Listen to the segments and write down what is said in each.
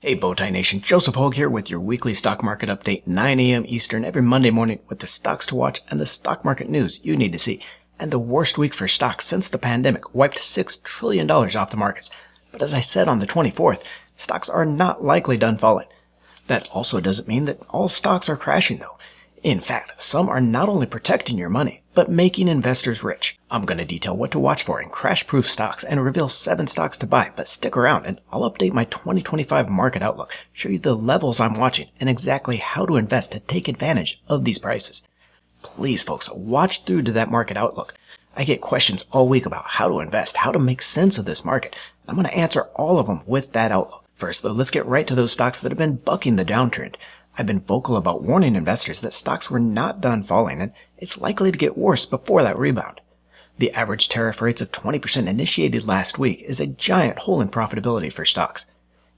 Hey Bowtie Nation, Joseph Hogue here with your weekly stock market update, 9 a.m. Eastern every Monday morning with the stocks to watch and the stock market news you need to see. And the worst week for stocks since the pandemic wiped $6 trillion off the markets. But as I said on the 24th, stocks are not likely done falling. That also doesn't mean that all stocks are crashing though. In fact, some are not only protecting your money, but making investors rich. I'm going to detail what to watch for in crash-proof stocks and reveal 7 stocks to buy, but stick around and I'll update my 2025 market outlook, show you the levels I'm watching, and exactly how to invest to take advantage of these prices. Please folks, watch through to that market outlook. I get questions all week about how to invest, how to make sense of this market. I'm going to answer all of them with that outlook. First though, let's get right to those stocks that have been bucking the downtrend. I've been vocal about warning investors that stocks were not done falling and it's likely to get worse before that rebound. The average tariff rates of 20% initiated last week is a giant hole in profitability for stocks.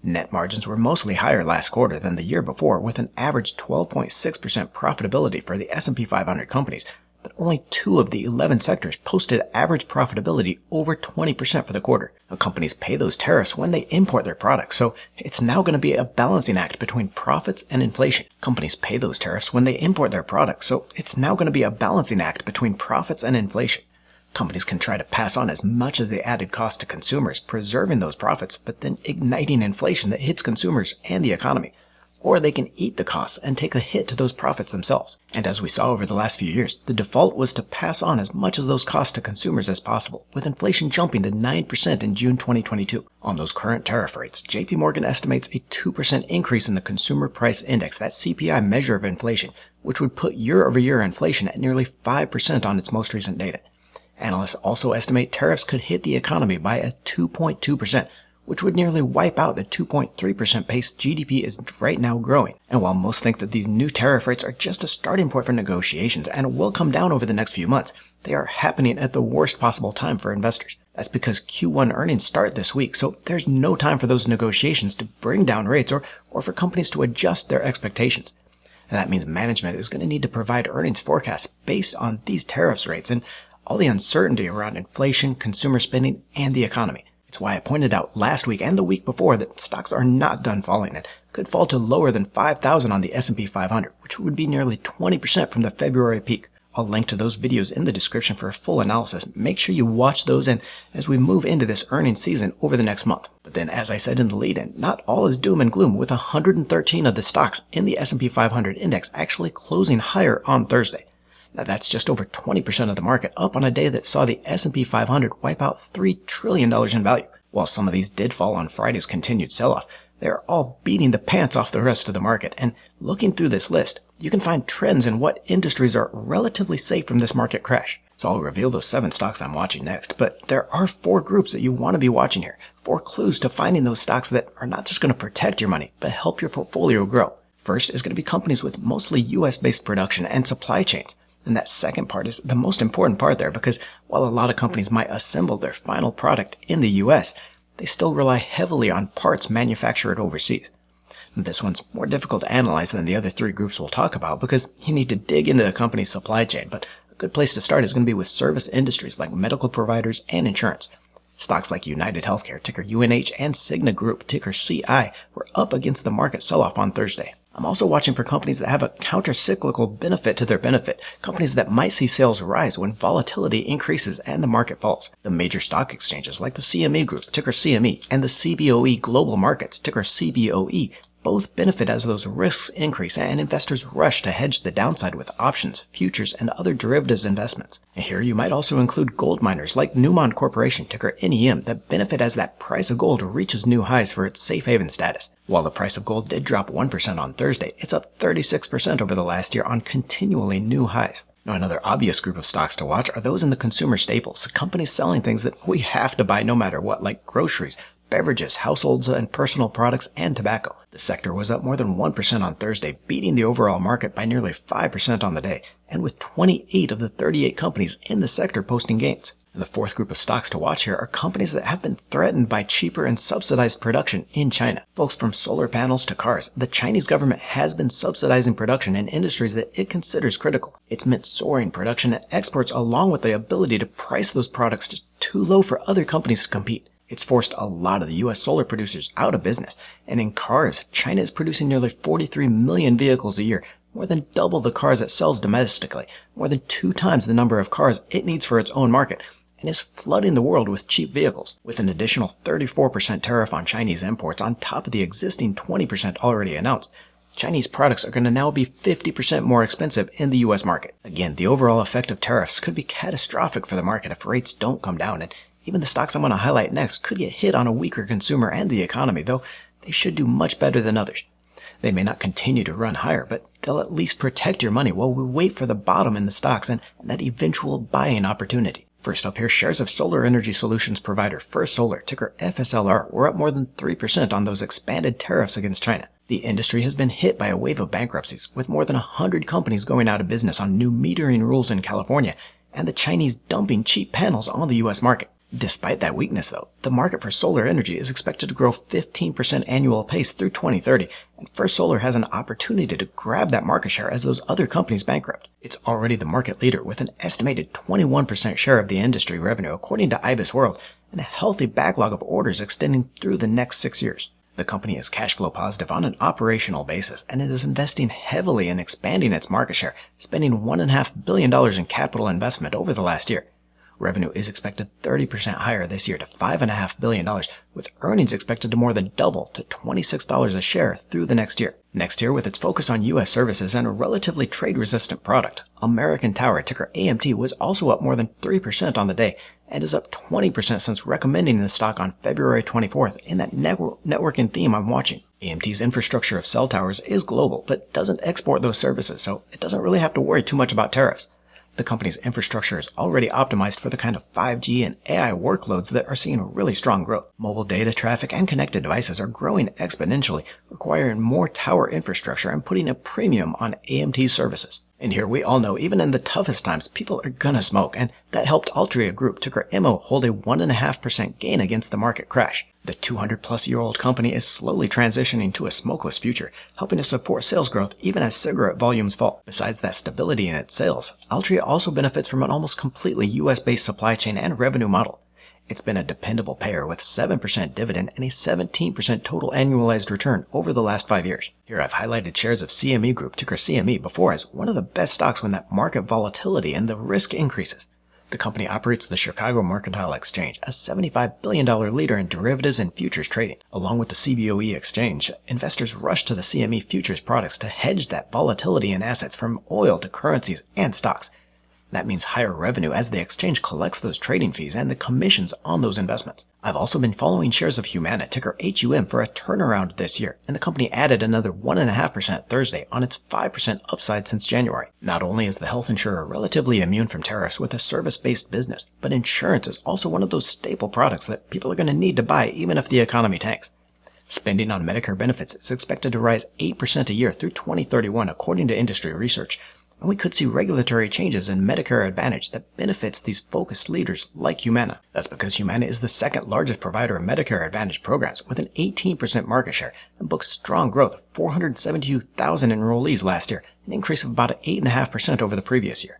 Net margins were mostly higher last quarter than the year before, with an average 12.6% profitability for the S&P 500 companies, but only 2 of the 11 sectors posted average profitability over 20% for the quarter. Now, companies pay those tariffs when they import their products, so it's now going to be a balancing act between profits and inflation. Companies pay those tariffs when they import their products, so it's now going to be a balancing act between profits and inflation. Companies can try to pass on as much of the added cost to consumers, preserving those profits, but then igniting inflation that hits consumers and the economy. Or they can eat the costs and take the hit to those profits themselves. And as we saw over the last few years, the default was to pass on as much of those costs to consumers as possible, with inflation jumping to 9% in June 2022. On those current tariff rates, JP Morgan estimates a 2% increase in the Consumer Price Index, that CPI measure of inflation, which would put year-over-year inflation at nearly 5% on its most recent data. Analysts also estimate tariffs could hit the economy by a 2.2%, which would nearly wipe out the 2.3% pace GDP is right now growing. And while most think that these new tariff rates are just a starting point for negotiations and will come down over the next few months, they are happening at the worst possible time for investors. That's because Q1 earnings start this week, so there's no time for those negotiations to bring down rates or for companies to adjust their expectations. And that means management is going to need to provide earnings forecasts based on these tariffs rates and all the uncertainty around inflation, consumer spending, and the economy. It's why I pointed out last week and the week before that stocks are not done falling and could fall to lower than 5,000 on the S&P 500, which would be nearly 20% from the February peak. I'll link to those videos in the description for a full analysis. Make sure you watch those and as we move into this earnings season over the next month. But then, as I said in the lead-in, not all is doom and gloom, with 113 of the stocks in the S&P 500 index actually closing higher on Thursday. Now that's just over 20% of the market, up on a day that saw the S&P 500 wipe out $3 trillion in value. While some of these did fall on Friday's continued sell-off, they're all beating the pants off the rest of the market. And looking through this list, you can find trends in what industries are relatively safe from this market crash. So I'll reveal those 7 stocks I'm watching next, but there are 4 groups that you want to be watching here. 4 clues to finding those stocks that are not just going to protect your money, but help your portfolio grow. First is going to be companies with mostly US-based production and supply chains. And that second part is the most important part there, because while a lot of companies might assemble their final product in the US, they still rely heavily on parts manufactured overseas. And this one's more difficult to analyze than the other 3 groups we'll talk about because you need to dig into the company's supply chain, but a good place to start is going to be with service industries like medical providers and insurance. Stocks like United Healthcare, ticker UNH, and Cigna Group, ticker CI, were up against the market sell-off on Thursday. I'm also watching for companies that have a counter-cyclical benefit to their benefit, companies that might see sales rise when volatility increases and the market falls. The major stock exchanges like the CME Group, ticker CME, and the CBOE Global Markets, ticker CBOE, both benefit as those risks increase and investors rush to hedge the downside with options, futures, and other derivatives investments. And here you might also include gold miners like Newmont Corporation, ticker NEM, that benefit as that price of gold reaches new highs for its safe haven status. While the price of gold did drop 1% on Thursday, it's up 36% over the last year on continually new highs. Now, another obvious group of stocks to watch are those in the consumer staples, companies selling things that we have to buy no matter what, like groceries, beverages, households and personal products, and tobacco. The sector was up more than 1% on Thursday, beating the overall market by nearly 5% on the day, and with 28 of the 38 companies in the sector posting gains. And the fourth group of stocks to watch here are companies that have been threatened by cheaper and subsidized production in China. Folks, from solar panels to cars, the Chinese government has been subsidizing production in industries that it considers critical. It's meant soaring production and exports along with the ability to price those products just too low for other companies to compete. It's forced a lot of the US solar producers out of business, and in cars, China is producing nearly 43 million vehicles a year, more than double the cars it sells domestically, more than 2 times the number of cars it needs for its own market, and is flooding the world with cheap vehicles, with an additional 34% tariff on Chinese imports on top of the existing 20% already announced. Chinese products are going to now be 50% more expensive in the US market. Again, the overall effect of tariffs could be catastrophic for the market if rates don't come down, and even the stocks I'm going to highlight next could get hit on a weaker consumer and the economy, though they should do much better than others. They may not continue to run higher, but they'll at least protect your money while we wait for the bottom in the stocks and that eventual buying opportunity. First up here, shares of solar energy solutions provider First Solar, ticker FSLR, were up more than 3% on those expanded tariffs against China. The industry has been hit by a wave of bankruptcies, with more than 100 companies going out of business on new metering rules in California, and the Chinese dumping cheap panels on the US market. Despite that weakness, though, the market for solar energy is expected to grow 15% annual pace through 2030, and First Solar has an opportunity to grab that market share as those other companies bankrupt. It's already the market leader with an estimated 21% share of the industry revenue according to IBIS World, and a healthy backlog of orders extending through the next 6 years. The company is cash flow positive on an operational basis, and it is investing heavily in expanding its market share, spending $1.5 billion in capital investment over the last year. Revenue is expected 30% higher this year to $5.5 billion, with earnings expected to more than double to $26 a share through the next year. Next year, with its focus on U.S. services and a relatively trade-resistant product, American Tower, ticker AMT, was also up more than 3% on the day and is up 20% since recommending the stock on February 24th in that networking theme I'm watching. AMT's infrastructure of cell towers is global, but doesn't export those services, so it doesn't really have to worry too much about tariffs. The company's infrastructure is already optimized for the kind of 5G and AI workloads that are seeing really strong growth. Mobile data traffic and connected devices are growing exponentially, requiring more tower infrastructure and putting a premium on AMT services. And here we all know, even in the toughest times, people are gonna smoke, and that helped Altria Group, ticker MO, hold a 1.5% gain against the market crash. The 200-plus-year-old company is slowly transitioning to a smokeless future, helping to support sales growth even as cigarette volumes fall. Besides that stability in its sales, Altria also benefits from an almost completely US-based supply chain and revenue model. It's been a dependable payer with 7% dividend and a 17% total annualized return over the last 5 years. Here I've highlighted shares of CME Group, ticker CME, before as one of the best stocks when that market volatility and the risk increases. The company operates the Chicago Mercantile Exchange, a $75 billion leader in derivatives and futures trading. Along with the CBOE exchange, investors rush to the CME futures products to hedge that volatility in assets from oil to currencies and stocks. That means higher revenue as the exchange collects those trading fees and the commissions on those investments. I've also been following shares of Humana, ticker HUM, for a turnaround this year, and the company added another 1.5% Thursday on its 5% upside since January. Not only is the health insurer relatively immune from tariffs with a service-based business, but insurance is also one of those staple products that people are going to need to buy even if the economy tanks. Spending on Medicare benefits is expected to rise 8% a year through 2031 according to industry research. And we could see regulatory changes in Medicare Advantage that benefits these focused leaders like Humana. That's because Humana is the second largest provider of Medicare Advantage programs with an 18% market share and booked strong growth of 472,000 enrollees last year, an increase of about 8.5% over the previous year.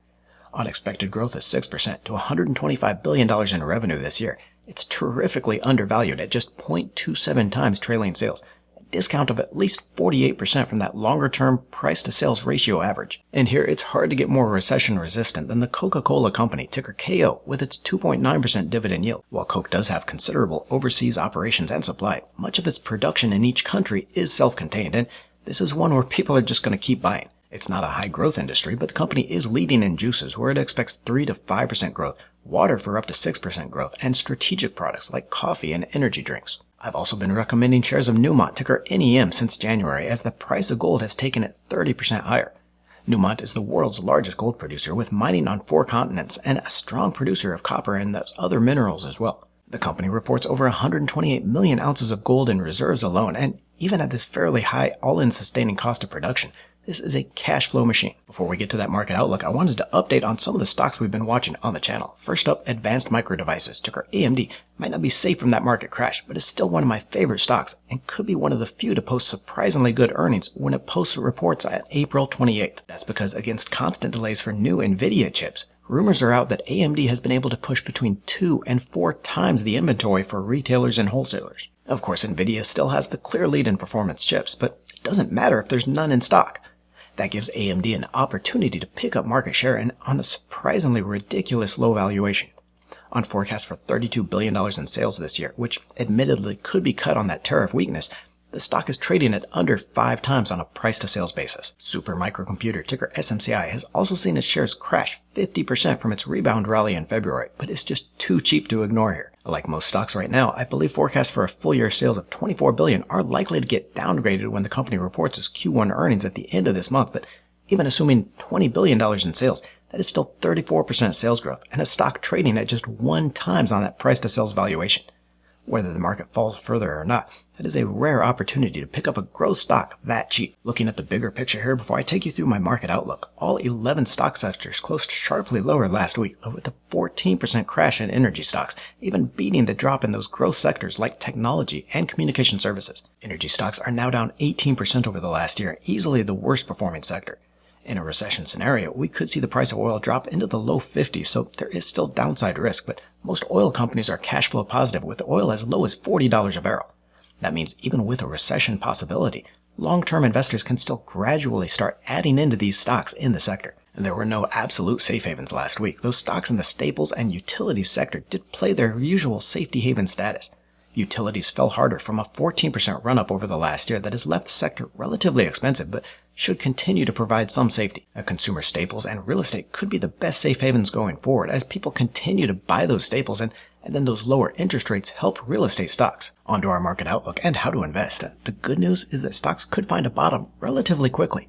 On expected growth of 6% to $125 billion in revenue this year, it's terrifically undervalued at just 0.27 times trailing sales. Discount of at least 48% from that longer-term price-to-sales ratio average. And here, it's hard to get more recession-resistant than the Coca-Cola Company, ticker KO, with its 2.9% dividend yield. While Coke does have considerable overseas operations and supply, much of its production in each country is self-contained, and this is one where people are just going to keep buying. It's not a high-growth industry, but the company is leading in juices, where it expects 3 to 5% growth, water for up to 6% growth, and strategic products like coffee and energy drinks. I've also been recommending shares of Newmont, ticker NEM, since January, as the price of gold has taken it 30% higher. Newmont is the world's largest gold producer, with mining on 4 continents and a strong producer of copper and those other minerals as well. The company reports over 128 million ounces of gold in reserves alone, and even at this fairly high all-in sustaining cost of production, this is a cash flow machine. Before we get to that market outlook, I wanted to update on some of the stocks we've been watching on the channel. First up, Advanced Micro Devices, ticker AMD, might not be safe from that market crash, but is still one of my favorite stocks and could be one of the few to post surprisingly good earnings when it posts reports on April 28th. That's because against constant delays for new NVIDIA chips, Rumors are out that AMD has been able to push between 2 and 4 times the inventory for retailers and wholesalers. Of course, Nvidia still has the clear lead in performance chips, but it doesn't matter if there's none in stock. That gives AMD an opportunity to pick up market share and on a surprisingly ridiculous low valuation. On forecast for $32 billion in sales this year, which admittedly could be cut on that tariff weakness, the stock is trading at under 5 times on a price-to-sales basis. Supermicrocomputer, ticker SMCI, has also seen its shares crash 50% from its rebound rally in February, but it's just too cheap to ignore here. Like most stocks right now, I believe forecasts for a full-year sales of $24 billion are likely to get downgraded when the company reports its Q1 earnings at the end of this month, but even assuming $20 billion in sales, that is still 34% sales growth and a stock trading at just 1 times on that price-to-sales valuation. Whether the market falls further or not, that is a rare opportunity to pick up a growth stock that cheap. Looking at the bigger picture here before I take you through my market outlook, all 11 stock sectors closed sharply lower last week, with a 14% crash in energy stocks, even beating the drop in those growth sectors like technology and communication services. Energy stocks are now down 18% over the last year, easily the worst performing sector. In a recession scenario, we could see the price of oil drop into the low 50s, so there is still downside risk, but most oil companies are cash flow positive with oil as low as $40 a barrel. That means even with a recession possibility, long-term investors can still gradually start adding into these stocks in the sector. And there were no absolute safe havens last week. Those stocks in the staples and utilities sector did play their usual safety haven status. Utilities fell harder from a 14% run-up over the last year that has left the sector relatively expensive, but should continue to provide some safety. Consumer staples and real estate could be the best safe havens going forward as people continue to buy those staples and then those lower interest rates help real estate stocks. On to our market outlook and how to invest. The good news is that stocks could find a bottom relatively quickly.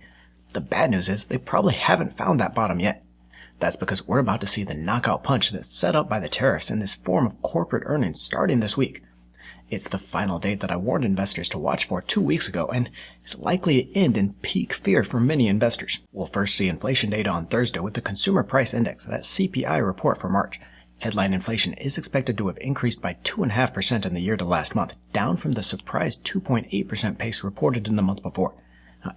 The bad news is they probably haven't found that bottom yet. That's because we're about to see the knockout punch that's set up by the tariffs in this form of corporate earnings starting this week. It's the final date that I warned investors to watch for 2 weeks ago, and it's likely to end in peak fear for many investors. We'll first see inflation data on Thursday with the Consumer Price Index, that CPI report for March. Headline inflation is expected to have increased by 2.5% in the year to last month, down from the surprise 2.8% pace reported in the month before.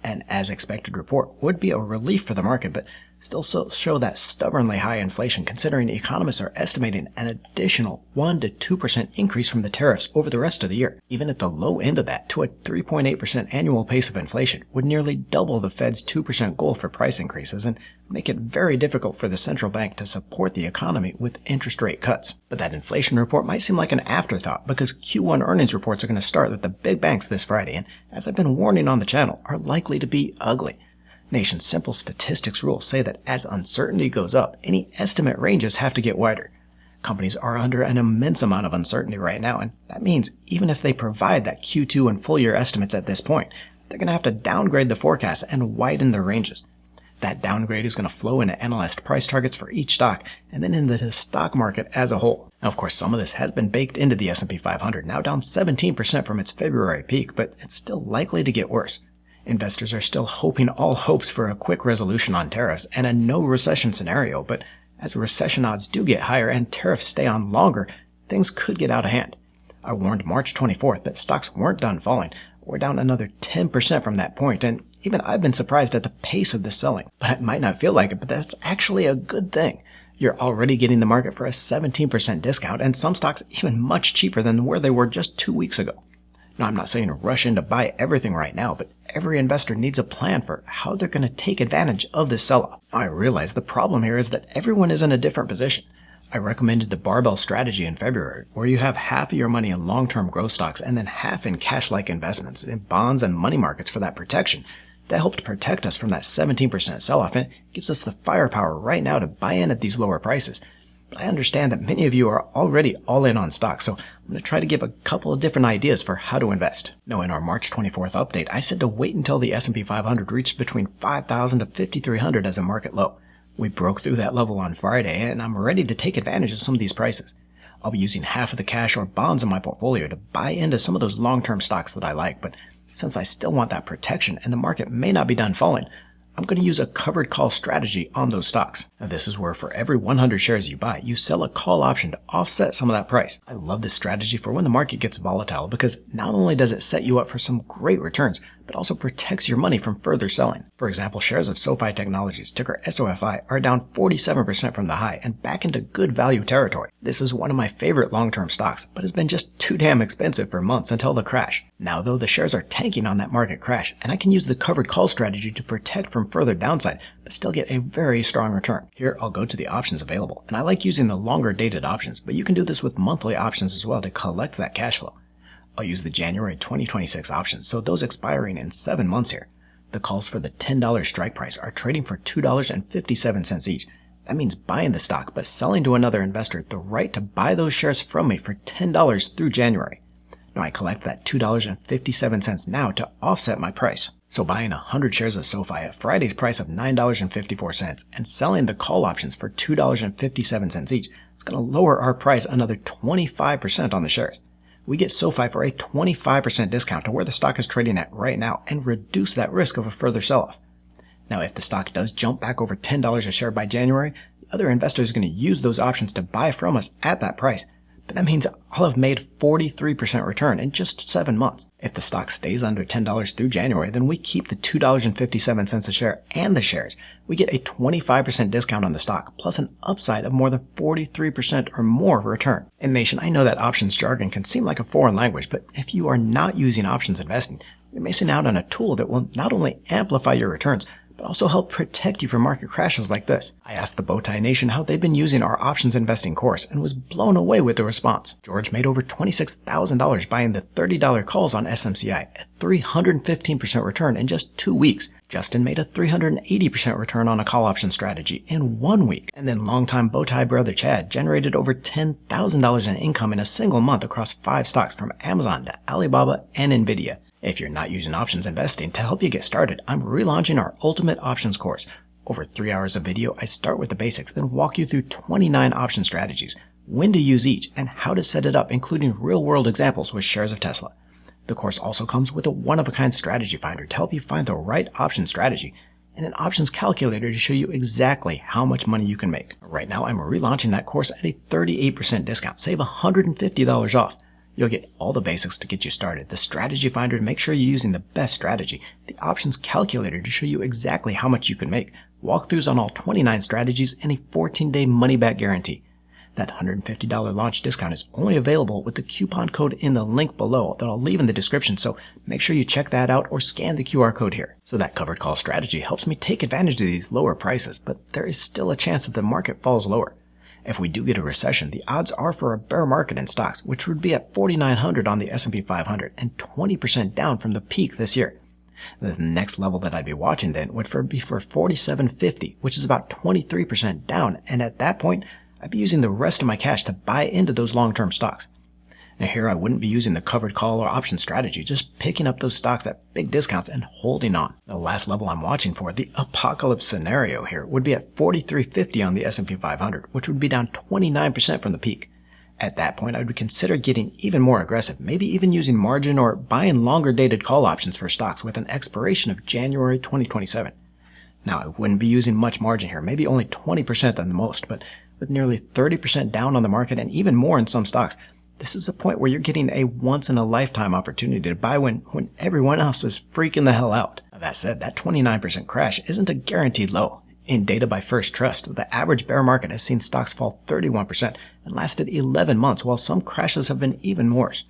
An as-expected report would be a relief for the market, but still show that stubbornly high inflation considering economists are estimating an additional 1 to 2% increase from the tariffs over the rest of the year. Even at the low end of that, to a 3.8% annual pace of inflation would nearly double the Fed's 2% goal for price increases and make it very difficult for the central bank to support the economy with interest rate cuts. But that inflation report might seem like an afterthought because Q1 earnings reports are going to start with the big banks this Friday and, as I've been warning on the channel, are likely to be ugly. Nation's simple statistics rules say that as uncertainty goes up, any estimate ranges have to get wider. Companies are under an immense amount of uncertainty right now, and that means even if they provide that Q2 and full year estimates at this point, they're going to have to downgrade the forecast and widen their ranges. That downgrade is going to flow into analyst price targets for each stock and then into the stock market as a whole. Now, of course, some of this has been baked into the S&P 500, now down 17% from its February peak, but it's still likely to get worse. Investors are still hoping all hopes for a quick resolution on tariffs and a no recession scenario, but as recession odds do get higher and tariffs stay on longer, things could get out of hand. I warned March 24th that stocks weren't done falling. We're down another 10% from that point, and even I've been surprised at the pace of this selling. But it might not feel like it, but that's actually a good thing. You're already getting the market for a 17% discount, and some stocks even much cheaper than where they were just 2 weeks ago. Now, I'm not saying to rush in to buy everything right now, but every investor needs a plan for how they're going to take advantage of this sell-off. I realize the problem here is that everyone is in a different position. I recommended the barbell strategy in February, where you have half of your money in long-term growth stocks and then half in cash-like investments in bonds and money markets for that protection. That helped protect us from that 17% sell-off and gives us the firepower right now to buy in at these lower prices. But I understand that many of you are already all in on stocks, so I'm going to try to give a couple of different ideas for how to invest. Now, in our March 24th update, I said to wait until the S&P 500 reached between 5,000 to 5,300 as a market low. We broke through that level on Friday, and I'm ready to take advantage of some of these prices. I'll be using half of the cash or bonds in my portfolio to buy into some of those long-term stocks that I like, but since I still want that protection and the market may not be done falling, I'm going to use a covered call strategy on those stocks. Now, this is where for every 100 shares you buy, you sell a call option to offset some of that price. I love this strategy for when the market gets volatile because not only does it set you up for some great returns, but also protects your money from further selling. For example, shares of SoFi Technologies, ticker SOFI, are down 47% from the high and back into good value territory. This is one of my favorite long-term stocks, but has been just too damn expensive for months until the crash. Now though, the shares are tanking on that market crash, and I can use the covered call strategy to protect from further downside, but still get a very strong return. Here, I'll go to the options available, and I like using the longer dated options, but you can do this with monthly options as well to collect that cash flow. I'll use the January 2026 options, so those expiring in 7 months here. The calls for the $10 strike price are trading for $2.57 each. That means buying the stock, but selling to another investor the right to buy those shares from me for $10 through January. Now I collect that $2.57 now to offset my price. So buying 100 shares of SoFi at Friday's price of $9.54 and selling the call options for $2.57 each is going to lower our price another 25% on the shares. We get SoFi for a 25% discount to where the stock is trading at right now and reduce that risk of a further sell-off. Now, if the stock does jump back over $10 a share by January, the other investor is going to use those options to buy from us at that price. But that means I'll have made 43% return in just 7 months. If the stock stays under $10 through January, then we keep the $2.57 a share and the shares. We get a 25% discount on the stock, plus an upside of more than 43% or more return. And Nation, I know that options jargon can seem like a foreign language, but if you are not using options investing, you're missing out on a tool that will not only amplify your returns, but also help protect you from market crashes like this. I asked the Bowtie Nation how they've been using our options investing course and was blown away with the response. George made over $26,000 buying the $30 calls on SMCI, a 315% return in just 2 weeks. Justin made a 380% return on a call option strategy in 1 week. And then longtime Bowtie brother Chad generated over $10,000 in income in a single month across 5 stocks from Amazon to Alibaba and Nvidia. If you're not using options investing, to help you get started, I'm relaunching our Ultimate Options course. Over 3 hours of video, I start with the basics, then walk you through 29 option strategies, when to use each, and how to set it up, including real-world examples with shares of Tesla. The course also comes with a one-of-a-kind strategy finder to help you find the right option strategy, and an options calculator to show you exactly how much money you can make. Right now, I'm relaunching that course at a 38% discount. Save $150 off. You'll get all the basics to get you started, the strategy finder to make sure you're using the best strategy, the options calculator to show you exactly how much you can make, walkthroughs on all 29 strategies, and a 14-day money-back guarantee. That $150 launch discount is only available with the coupon code in the link below that I'll leave in the description, so make sure you check that out or scan the QR code here. So that covered call strategy helps me take advantage of these lower prices, but there is still a chance that the market falls lower. If we do get a recession, the odds are for a bear market in stocks, which would be at 4,900 on the S&P 500 and 20% down from the peak this year. The next level that I'd be watching then would be for 4,750, which is about 23% down, and at that point, I'd be using the rest of my cash to buy into those long-term stocks. Now here I wouldn't be using the covered call or option strategy, just picking up those stocks at big discounts and holding on. The last level I'm watching for, the apocalypse scenario here, would be at 4,350 on the S&P 500, which would be down 29% from the peak. At that point, I would consider getting even more aggressive, maybe even using margin or buying longer dated call options for stocks with an expiration of January 2027. Now, I wouldn't be using much margin here, maybe only 20% at the most, but with nearly 30% down on the market and even more in some stocks, this is a point where you're getting a once-in-a-lifetime opportunity to buy when everyone else is freaking the hell out. Now, that said, that 29% crash isn't a guaranteed low. In data by First Trust, the average bear market has seen stocks fall 31% and lasted 11 months, while some crashes have been even worse.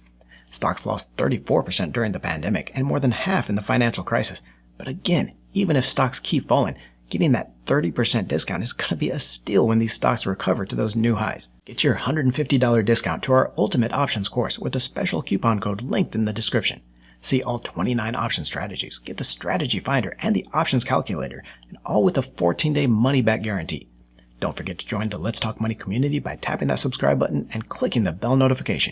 Stocks lost 34% during the pandemic and more than half in the financial crisis. But again, even if stocks keep falling, getting that 30% discount is going to be a steal when these stocks recover to those new highs. Get your $150 discount to our Ultimate Options course with a special coupon code linked in the description. See all 29 option strategies, get the strategy finder and the options calculator, and all with a 14-day money-back guarantee. Don't forget to join the Let's Talk Money community by tapping that subscribe button and clicking the bell notification.